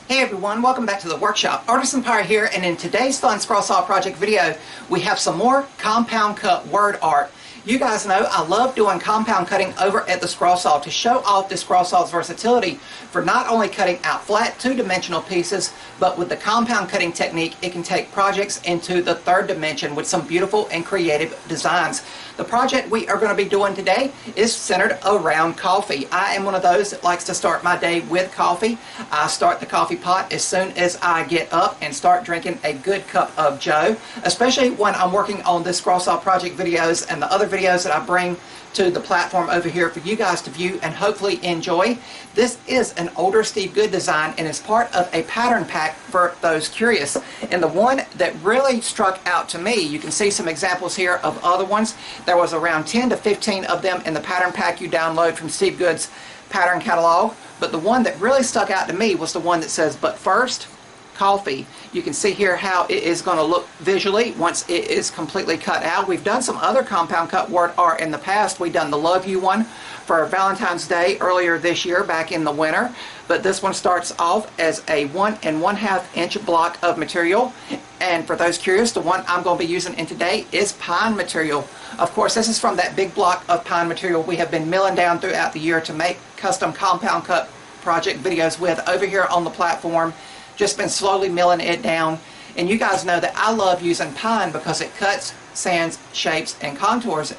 Hey everyone, welcome back to the workshop. Artisan Pirate here, and in today's fun scroll saw project video, we have some more compound cut word art. You guys know I love doing compound cutting over at the scroll saw to show off the scroll saw's versatility for not only cutting out flat two-dimensional pieces, but with the compound cutting technique, it can take projects into the third dimension with some beautiful and creative designs. The project we are going to be doing today is centered around coffee. I am one of those that likes to start my day with coffee. I start the coffee pot as soon as I get up and start drinking a good cup of joe, especially when I'm working on this scroll saw project videos and the other videos that I bring to the platform over here for you guys to view and hopefully enjoy. This is an older Steve Good design and is part of a pattern pack for those curious. And the one that really struck out to me, you can see some examples here of other ones. There was around 10 to 15 of them in the pattern pack you download from Steve Good's pattern catalog. But the one that really stuck out to me was the one that says, "But first, coffee." You can see here how it is going to look visually once it is completely cut out. We've done some other compound cut word art in the past. We've done the Love You one for Valentine's Day earlier this year back in the winter, but this one starts off as a 1 1/2 inch block of material. And for those curious, the one I'm going to be using in today is pine material. Of course, this is from that big block of pine material we have been milling down throughout the year to make custom compound cut project videos with over here on the platform. Just been slowly milling it down, and you guys know that I love using pine because it cuts, sands, shapes, and contours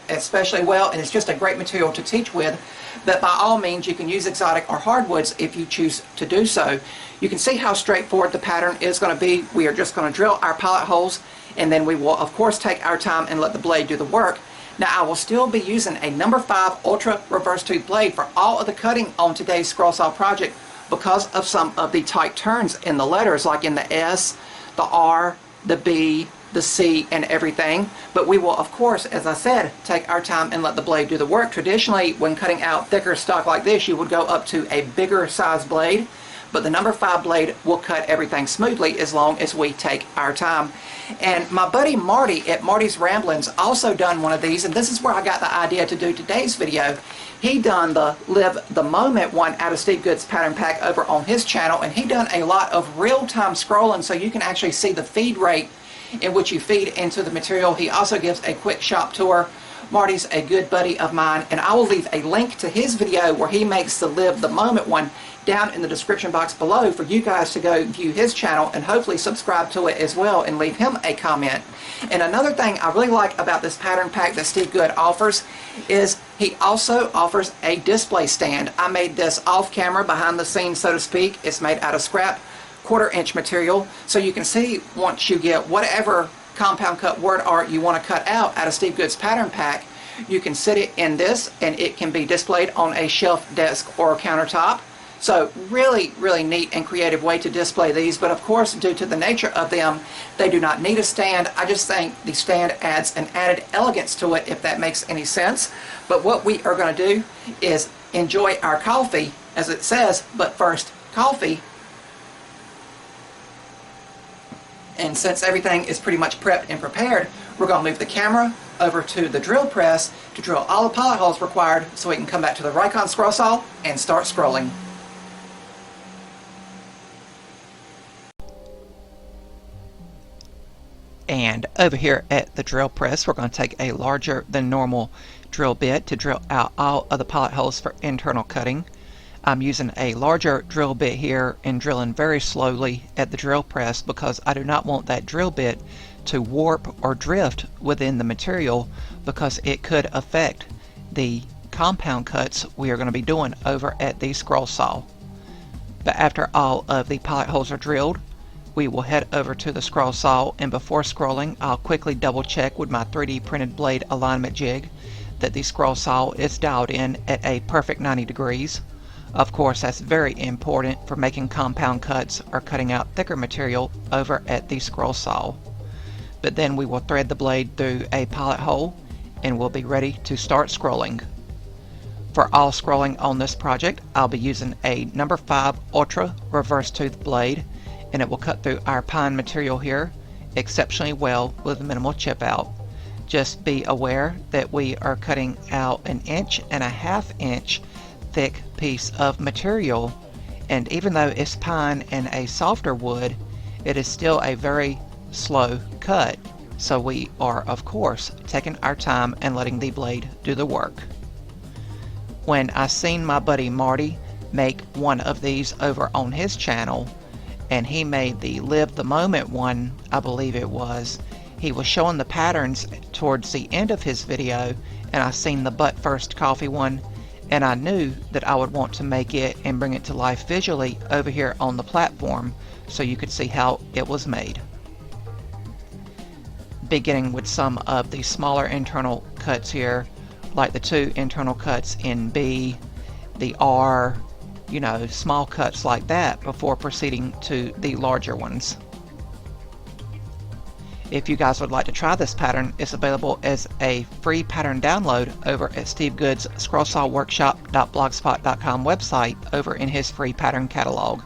especially well, and it's just a great material to teach with. But by all means, you can use exotic or hardwoods if you choose to do so. You can see how straightforward the pattern is going to be. We are just going to drill our pilot holes, and then we will of course take our time and let the blade do the work. Now, I will still be using a number 5 ultra reverse tooth blade for all of the cutting on today's scroll saw project, because of some of the tight turns in the letters, like in the S, the R, the B, the C, and everything. But we will, of course, as I said, take our time and let the blade do the work. Traditionally, when cutting out thicker stock like this, you would go up to a bigger size blade, but the number 5 blade will cut everything smoothly as long as we take our time. And my buddy Marty at Marty's Ramblings also done one of these, and this is where I got the idea to do today's video. He done the Live the Moment one out of Steve Good's pattern pack over on his channel, and he done a lot of real-time scrolling so you can actually see the feed rate in which you feed into the material. He also gives a quick shop tour. Marty's a good buddy of mine, and I will leave a link to his video where he makes the Live the Moment one down in the description box below for you guys to go view his channel and hopefully subscribe to it as well and leave him a comment. And another thing I really like about this pattern pack that Steve Good offers is he also offers a display stand. I made this off camera, behind the scenes so to speak. It's made out of scrap 1/4 inch material, so you can see once you get whatever compound cut word art you want to cut out of Steve Good's pattern pack, you can sit it in this and it can be displayed on a shelf, desk, or countertop. So really, really neat and creative way to display these. But of course, due to the nature of them, they do not need a stand. I just think the stand adds an added elegance to it, if that makes any sense. But what we are going to do is enjoy our coffee, as it says, but first, coffee. And since everything is pretty much prepped and prepared, we're going to move the camera over to the drill press to drill all the pilot holes required so we can come back to the Raycon scroll saw and start scrolling. And over here at the drill press, we're going to take a larger than normal drill bit to drill out all of the pilot holes for internal cutting. I'm using a larger drill bit here and drilling very slowly at the drill press because I do not want that drill bit to warp or drift within the material, because it could affect the compound cuts we are going to be doing over at the scroll saw. But after all of the pilot holes are drilled, we will head over to the scroll saw, and before scrolling, I'll quickly double check with my 3D printed blade alignment jig that the scroll saw is dialed in at a perfect 90 degrees. Of course, that's very important for making compound cuts or cutting out thicker material over at the scroll saw. But then we will thread the blade through a pilot hole and we'll be ready to start scrolling. For all scrolling on this project, I'll be using a number 5 ultra reverse tooth blade, and it will cut through our pine material here exceptionally well with minimal chip out. Just be aware that we are cutting out an 1.5 inch thick piece of material, And even though it's pine and a softer wood, it is still a very slow cut. So we are, of course, taking our time and letting the blade do the work. When I seen my buddy Marty make one of these over on his channel, and he made the Live the Moment one, I believe it was, he was showing the patterns towards the end of his video, and I seen the Butt First Coffee one, and I knew that I would want to make it and bring it to life visually over here on the platform so you could see how it was made. Beginning with some of the smaller internal cuts here, like the 2 internal cuts in B, the R, you know, small cuts like that before proceeding to the larger ones. If you guys would like to try this pattern, it's available as a free pattern download over at Steve Good's scrollsawworkshop.blogspot.com website over in his free pattern catalog.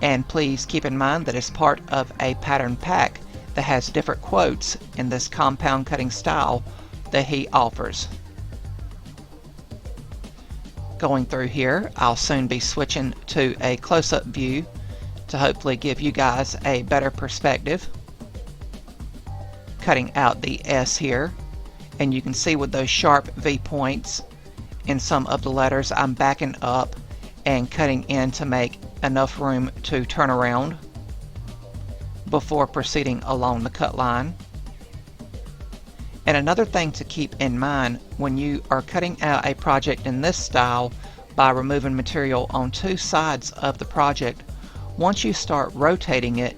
And please keep in mind that it's part of a pattern pack that has different quotes in this compound cutting style that he offers. Going through here, I'll soon be switching to a close-up view to hopefully give you guys a better perspective. Cutting out the S here, and you can see with those sharp V points in some of the letters, I'm backing up and cutting in to make enough room to turn around before proceeding along the cut line. And another thing to keep in mind when you are cutting out a project in this style by removing material on 2 sides of the project, once you start rotating it,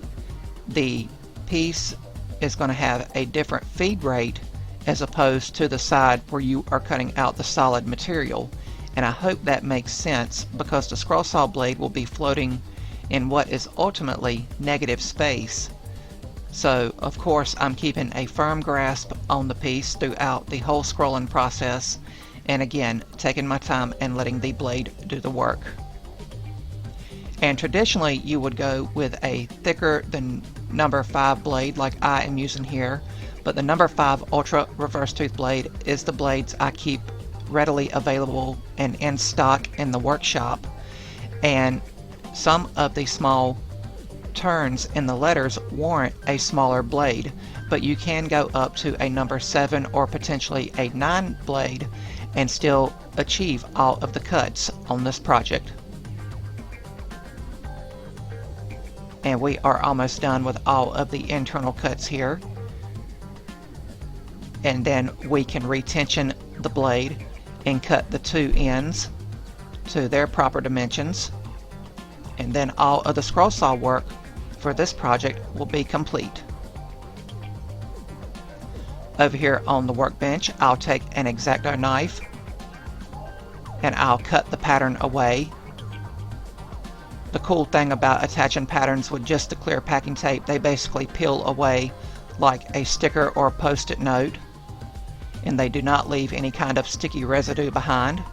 the piece is going to have a different feed rate as opposed to the side where you are cutting out the solid material. And I hope that makes sense, because the scroll saw blade will be floating in what is ultimately negative space. So of course I'm keeping a firm grasp on the piece throughout the whole scrolling process, and again taking my time and letting the blade do the work. And traditionally you would go with a thicker than number 5 blade like I am using here, but the number 5 Ultra Reverse Tooth blade is the blades I keep readily available and in stock in the workshop. And some of the small turns in the letters warrant a smaller blade, but you can go up to a number 7 or potentially a 9 blade and still achieve all of the cuts on this project. And we are almost done with all of the internal cuts here, and then we can retension the blade and cut the 2 ends to their proper dimensions, and then all of the scroll saw work for this project will be complete. Over here on the workbench, I'll take an X-Acto knife and I'll cut the pattern away. The cool thing about attaching patterns with just the clear packing tape, they basically peel away like a sticker or a post-it note, and they do not leave any kind of sticky residue behind.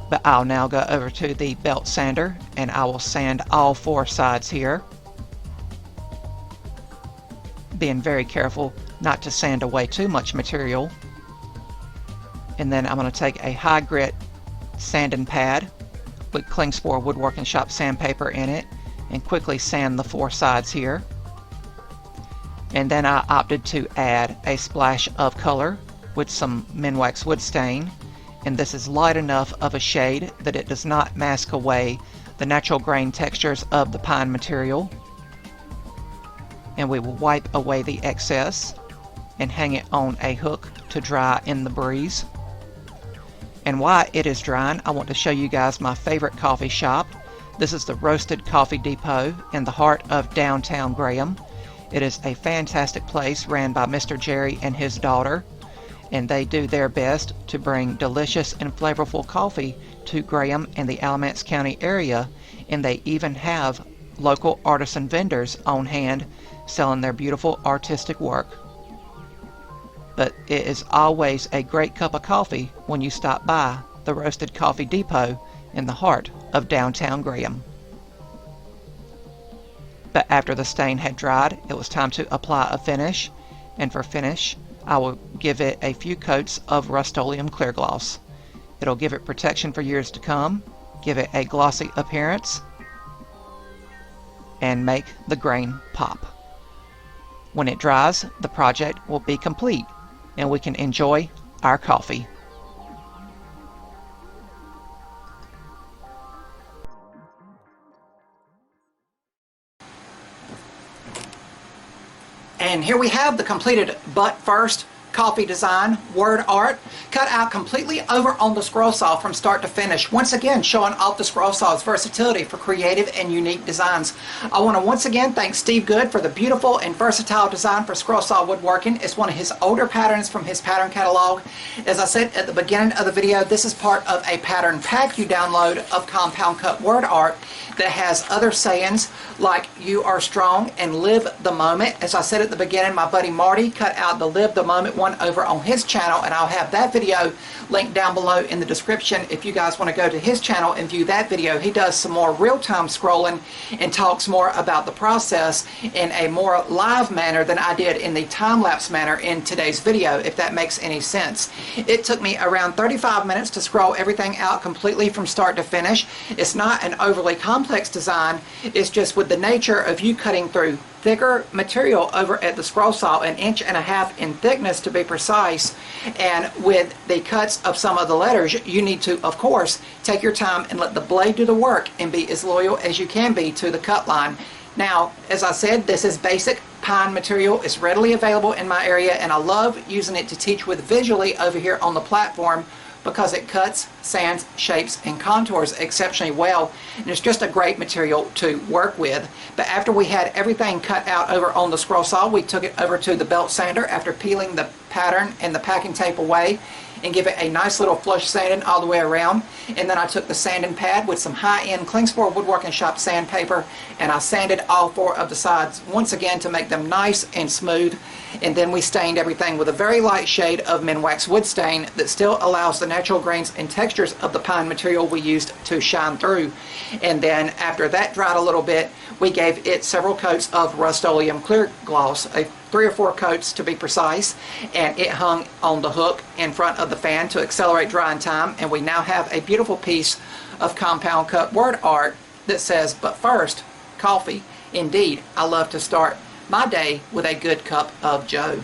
But I'll now go over to the belt sander and I will sand all 4 sides here, being very careful not to sand away too much material. And then I'm going to take a high grit sanding pad with Klingspor Woodworking Shop sandpaper in it and quickly sand the 4 sides here. And then I opted to add a splash of color with some Minwax wood stain, and this is light enough of a shade that it does not mask away the natural grain textures of the pine material. And we will wipe away the excess and hang it on a hook to dry in the breeze. And while it is drying, I want to show you guys my favorite coffee shop. This is the Roasted Coffee Depot in the heart of downtown Graham. It is a fantastic place ran by Mr. Jerry and his daughter, and they do their best to bring delicious and flavorful coffee to Graham and the Alamance County area, and they even have local artisan vendors on hand selling their beautiful artistic work. But it is always a great cup of coffee when you stop by the Roasted Coffee Depot in the heart of downtown Graham. But after the stain had dried, it was time to apply a finish, and for finish I will give it a few coats of Rust-Oleum clear gloss. It'll give it protection for years to come, give it a glossy appearance, and make the grain pop. When it dries, the project will be complete and we can enjoy our coffee. And here we have the completed But First coffee design word art, cut out completely over on the scroll saw from start to finish. Once again, showing off the scroll saw's versatility for creative and unique designs. I want to once again thank Steve Good for the beautiful and versatile design for scroll saw woodworking. It's one of his older patterns from his pattern catalog. As I said at the beginning of the video, this is part of a pattern pack you download of compound cut word art that has other sayings like "you are strong" and "live the moment." As I said at the beginning, my buddy Marty cut out the "live the moment" one over on his channel, and I'll have that video linked down below in the description if you guys want to go to his channel and view that video. He does some more real-time scrolling and talks more about the process in a more live manner than I did in the time-lapse manner in today's video, if that makes any sense. It took me around 35 minutes to scroll everything out completely from start to finish. It's not an overly complex design. It's just with the nature of you cutting through thicker material over at the scroll saw, 1.5 inches in thickness to be precise, and with the cuts of some of the letters, you need to, of course, take your time and let the blade do the work and be as loyal as you can be to the cut line. Now, as I said, this is basic pine material. It's readily available in my area, and I love using it to teach with visually over here on the platform because it cuts, sands, shapes, and contours exceptionally well, and it's just a great material to work with. But after we had everything cut out over on the scroll saw, we took it over to the belt sander after peeling the pattern and the packing tape away and give it a nice little flush sanding all the way around. And then I took the sanding pad with some high-end Klingspor Woodworking Shop sandpaper, and I sanded all 4 of the sides once again to make them nice and smooth. And then we stained everything with a very light shade of Minwax wood stain that still allows the natural grains and textures of the pine material we used to shine through. And then after that dried a little bit, we gave it several coats of Rust-Oleum clear gloss, 3 or 4 coats to be precise, and it hung on the hook in front of the fan to accelerate drying time. And we now have a beautiful piece of compound cut word art that says, "But first, coffee." Indeed, I love to start my day with a good cup of Joe.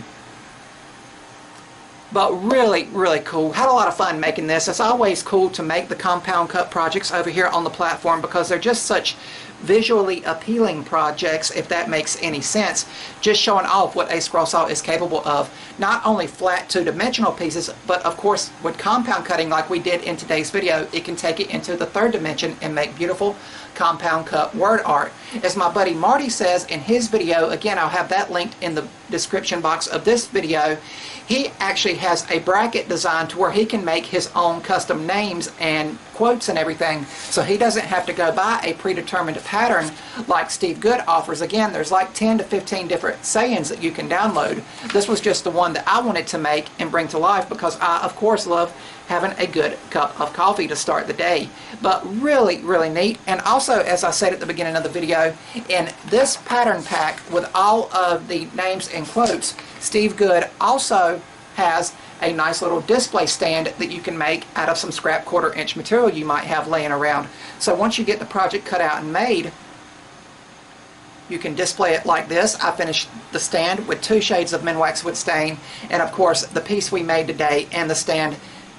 But really, really cool. Had a lot of fun making this. It's always cool to make the compound cut projects over here on the platform because they're just such visually appealing projects, if that makes any sense. Just showing off what a scroll saw is capable of. Not only flat 2-dimensional pieces, but of course with compound cutting like we did in today's video, it can take it into the 3rd dimension and make beautiful compound cut word art. As my buddy Marty says in his video, again I'll have that linked in the description box of this video, he actually has a bracket design to where he can make his own custom names and quotes and everything, so he doesn't have to go by a predetermined pattern like Steve Good offers. Again, there's like 10 to 15 different sayings that you can download. This was just the one that I wanted to make and bring to life because I, of course, love having a good cup of coffee to start the day. But really, really neat. And also, as I said at the beginning of the video, in this pattern pack with all of the names and quotes, Steve Good also has a nice little display stand that you can make out of some scrap 1/4 inch material you might have laying around. So once you get the project cut out and made, you can display it like this. I finished the stand with 2 shades of Minwax wood stain, and of course the piece we made today and the stand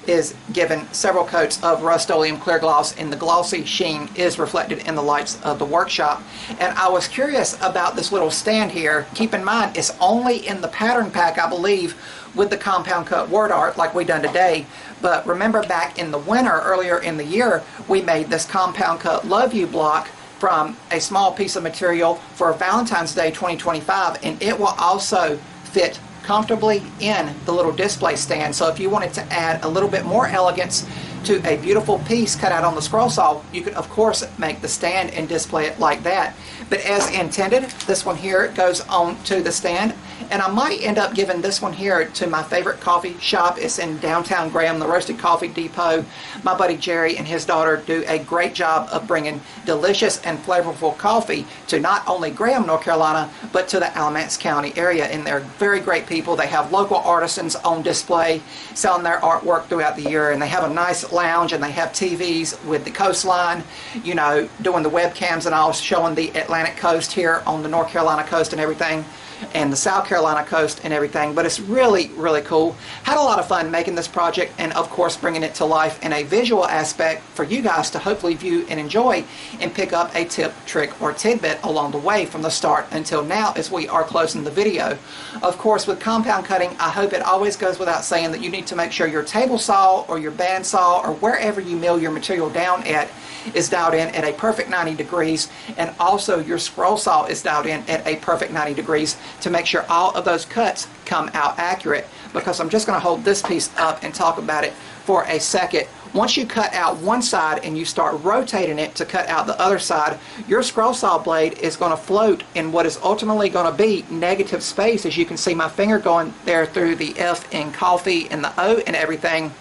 is given several coats of Rust-Oleum clear gloss, and the glossy sheen is reflected in the lights of the workshop. And I was curious about this little stand here. Keep in mind, it's only in the pattern pack, I believe, with the compound cut word art like we done today. But remember back in the winter, earlier in the year, we made this compound cut Love You block from a small piece of material for Valentine's Day 2025, and it will also fit comfortably in the little display stand. So if you wanted to add a little bit more elegance to a beautiful piece cut out on the scroll saw, you could of course make the stand and display it like that. But as intended, this one here goes on to the stand, And I might end up giving this one here to my favorite coffee shop. It's in downtown Graham, the Roasted Coffee Depot. My buddy Jerry and his daughter do a great job of bringing delicious and flavorful coffee to not only Graham, North Carolina, but to the Alamance County area. And they're very great people. They have local artisans on display selling their artwork throughout the year, and they have a nice lounge, and they have TVs with the coastline, you know, doing the webcams and all, showing the Atlantic coast here on the North Carolina coast and everything, and the South Carolina coast and everything. But it's really, really cool. Had a lot of fun making this project, and of course bringing it to life in a visual aspect for you guys to hopefully view and enjoy and pick up a tip, trick, or tidbit along the way from the start until now as we are closing the video. Of course, with compound cutting, I hope it always goes without saying that you need to make sure your table saw or your band saw or wherever you mill your material down at is dialed in at a perfect 90 degrees, and also your scroll saw is dialed in at a perfect 90 degrees to make sure all of those cuts come out accurate. Because I'm just going to hold this piece up and talk about it for a second. Once you cut out one side and you start rotating it to cut out the other side, your scroll saw blade is going to float in what is ultimately going to be negative space. As you can see my finger going there through the F in coffee and the O and everything.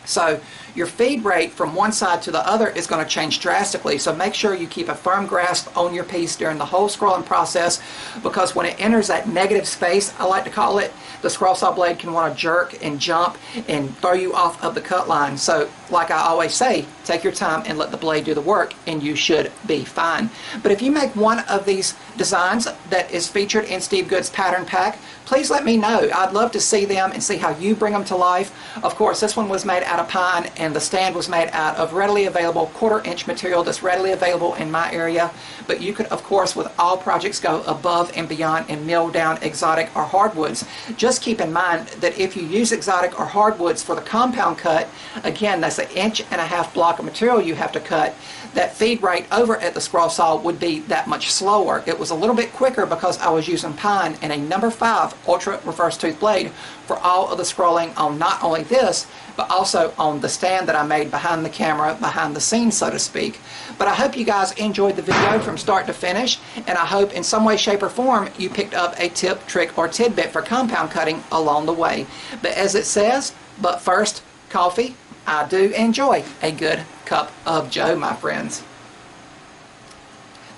So your feed rate from one side to the other is going to change drastically. So make sure you keep a firm grasp on your piece during the whole scrolling process, because when it enters that negative space, I like to call it, the scroll saw blade can want to jerk and jump and throw you off of the cut line. So like I always say, take your time and let the blade do the work, and you should be fine. But if you make one of these designs that is featured in Steve Good's pattern pack, please let me know. I'd love to see them and see how you bring them to life. Of course, this one was made out of pine, and the stand was made out of readily available 1/4-inch material that's readily available in my area. But you could, of course, with all projects, go above and beyond and mill down exotic or hardwoods. Just keep in mind that if you use exotic or hardwoods for the compound cut, again, that's an 1.5-inch block of material you have to cut. That feed rate over at the scroll saw would be that much slower. It was a little bit quicker because I was using pine and a number 5 ultra reverse tooth blade for all of the scrolling on not only this, but also on the stand that I made behind the camera, behind the scenes, so to speak. But I hope you guys enjoyed the video from start to finish, and I hope in some way, shape, or form you picked up a tip, trick, or tidbit for compound cutting along the way. But as it says, but first, coffee. I do enjoy a good cup of joe, my friends.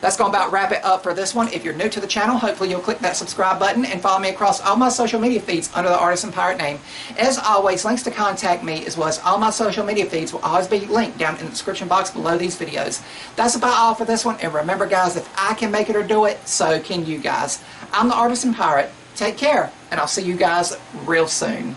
That's going to about wrap it up for this one. If you're new to the channel, hopefully you'll click that subscribe button and follow me across all my social media feeds under the Artisan Pirate name. As always, links to contact me as well as all my social media feeds will always be linked down in the description box below these videos. That's about all for this one. And remember, guys, if I can make it or do it, so can you guys. I'm the Artisan Pirate. Take care, and I'll see you guys real soon.